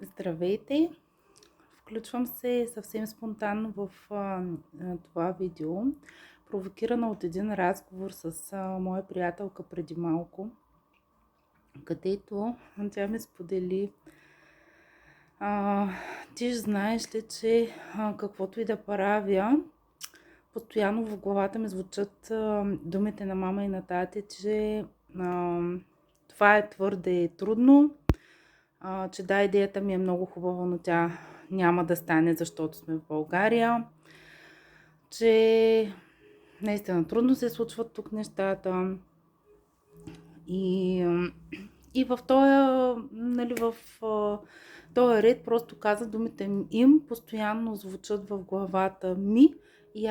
Здравейте! Включвам се съвсем спонтанно в това видео, провокирана от един разговор с моя приятелка преди малко, където тя ми сподели: ти ж знаеш ли, че каквото и да правя, постоянно в главата ми звучат думите на мама и на тати, че това е твърде трудно, че да, идеята ми е много хубава, но тя няма да стане, защото сме в България, че наистина трудно се случват тук нещата и, и в този, нали, този ред просто каза думите им, постоянно звучат в главата ми и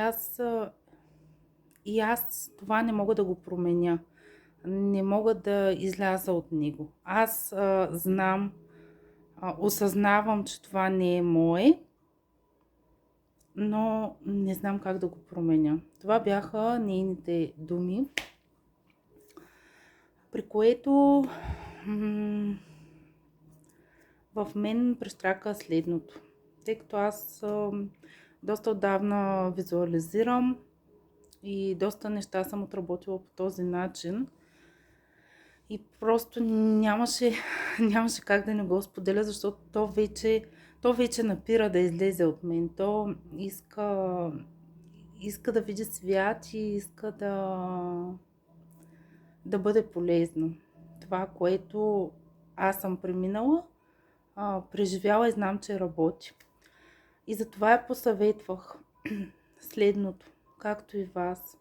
аз това не мога да го променя. Не мога да изляза от него. Аз знам, осъзнавам, че това не е мое, но не знам как да го променя. Това бяха нейните думи, при което в мен прещрака следното. Тъй като аз доста отдавна визуализирам и доста неща съм отработила по този начин, и просто нямаше как да не го споделя, защото то вече напира да излезе от мен. То иска да види свят и иска да бъде полезно. Това, което аз съм преминала, преживяла и знам, че работи. И затова я посъветвах следното, както и вас.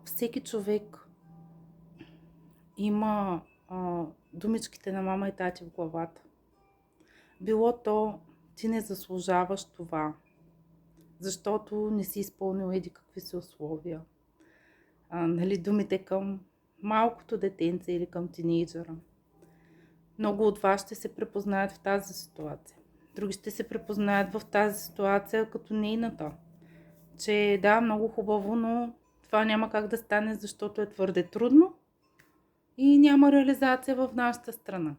Всеки човек има думичките на мама и тати в главата. Било то: ти не заслужаваш това, защото не си изпълнил еди какви си условия. Нали, думите към малкото детенце или към тинейджера. Много от вас ще се препознаят в тази ситуация. Други ще се препознаят в тази ситуация като нейната. Че да, много хубаво, но това няма как да стане, защото е твърде трудно и няма реализация в нашата страна.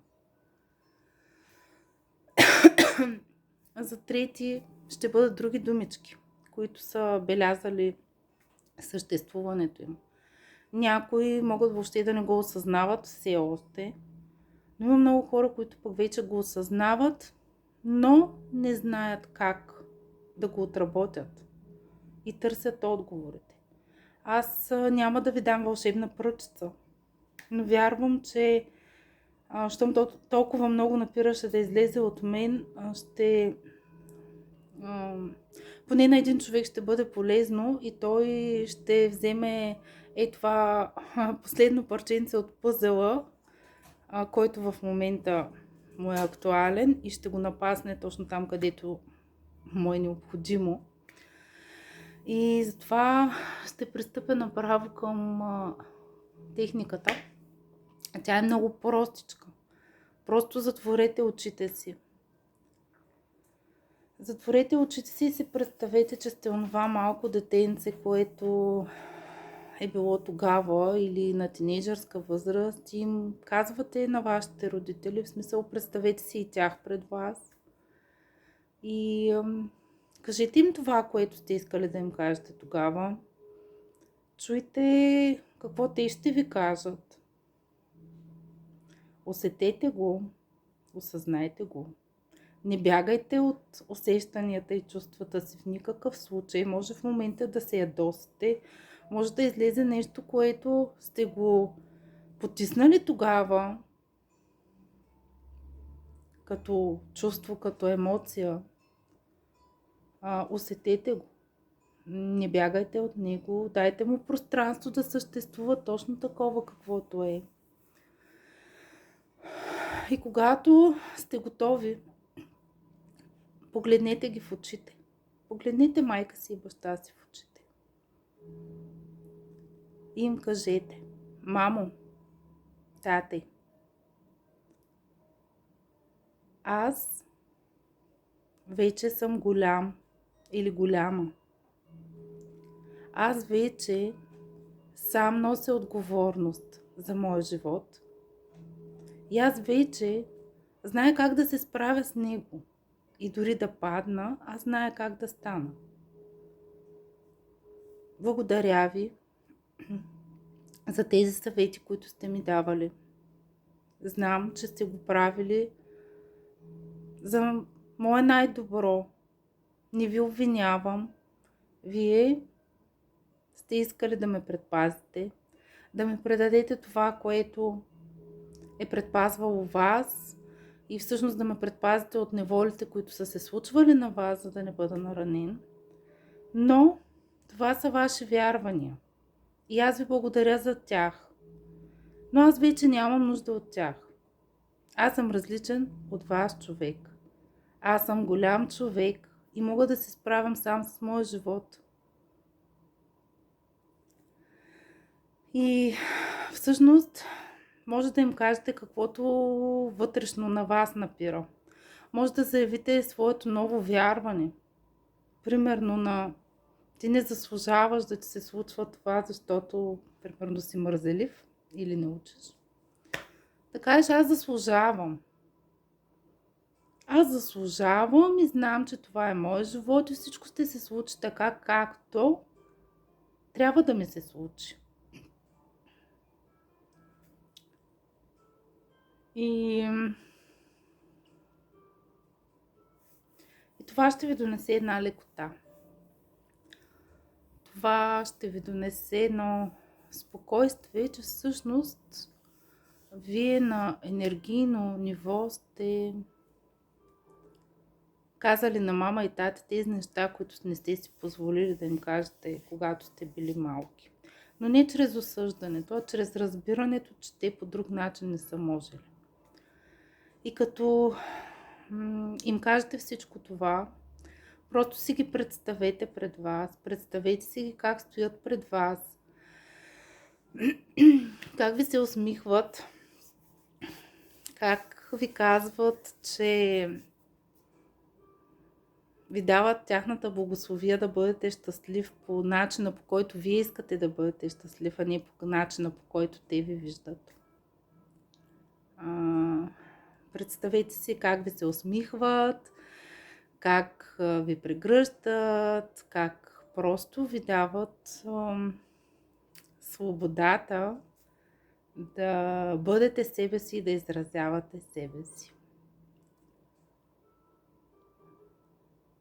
За трети ще бъдат други думички, които са белязали съществуването им. Някои могат въобще да не го осъзнават все още, но има много хора, които пък вече го осъзнават, но не знаят как да го отработят и търсят отговорите. Аз няма да ви дам вълшебна пръчица, но вярвам, че щом толкова много напираше да излезе от мен, поне на един човек ще бъде полезно и той ще вземе това последно парченце от пъзела, който в момента му е актуален, и ще го напасне точно там, където му е необходимо. И затова ще пристъпя направо към техниката. Тя е много простичка. Просто затворете очите си. Затворете очите си и си представете, че сте онова малко детенце, което е било тогава или на тинейджърска възраст, и им казвате на вашите родители, в смисъл, представете си и тях пред вас и кажете им това, което сте искали да им кажете тогава. Чуйте какво те ще ви кажат. Усетете го, осъзнайте го. Не бягайте от усещанията и чувствата си в никакъв случай. Може в момента да се ядосате, може да излезе нещо, което сте го потиснали тогава, като чувство, като емоция. Усетете го. Не бягайте от него, дайте му пространство да съществува точно такова, каквото е. И когато сте готови, погледнете ги в очите. Погледнете майка си и баща си в очите. И им кажете: мамо, тате, аз вече съм голям или голяма. Аз вече сам нося отговорност за моя живот. И аз вече Знае как да се справя с него. И дори да падна, аз зная как да стана. Благодаря ви за тези съвети, които сте ми давали. Знам, че сте го правили за мое най-добро. Не ви обвинявам. Вие сте искали да ме предпазите, да ми предадете това, което е предпазвало вас и всъщност да ме предпазите от неволите, които са се случвали на вас, за да не бъда наранен. Но това са ваши вярвания и аз ви благодаря за тях. Но аз вече нямам нужда от тях. Аз съм различен от вас човек. Аз съм голям човек и мога да се справям сам с моя живот. И всъщност може да им кажете каквото вътрешно на вас напира. Може да заявите своето ново вярване. Примерно на ти не заслужаваш да ти се случва това, защото примерно си мързелив или не учиш. Така че аз заслужавам. Аз заслужавам и знам, че това е моят живот и всичко ще се случи така, както трябва да ми се случи. И това ще ви донесе една лекота. Това ще ви донесе едно спокойствие, че всъщност вие на енергийно ниво сте казали на мама и тата тези неща, които не сте си позволили да им кажете, когато сте били малки. Но не чрез осъждането, а чрез разбирането, че те по друг начин не са можели. И като им кажете всичко това, просто си ги представете пред вас, представете си ги как стоят пред вас, как ви се усмихват, как ви казват, че ви дават тяхната благословия да бъдете щастлив по начина, по който вие искате да бъдете щастлив, а не по начина, по който те ви виждат. Представете си как ви се усмихват, как ви прегръщат, как просто ви дават свободата да бъдете себе си и да изразявате себе си.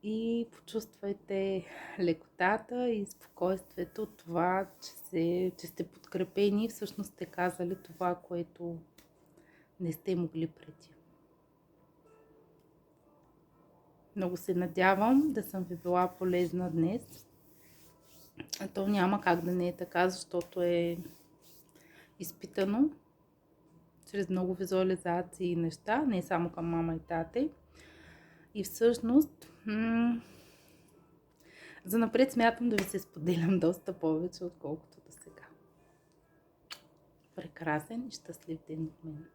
И почувствайте лекотата и спокойствието от това, че сте подкрепени и всъщност сте казали това, което не сте могли преди. Много се надявам да съм ви била полезна днес. А то няма как да не е така, защото е изпитано чрез много визуализации и неща, не само към мама и тате. И всъщност занапред смятам да ви се споделям доста повече, отколкото до сега. Прекрасен и щастлив ден от мен!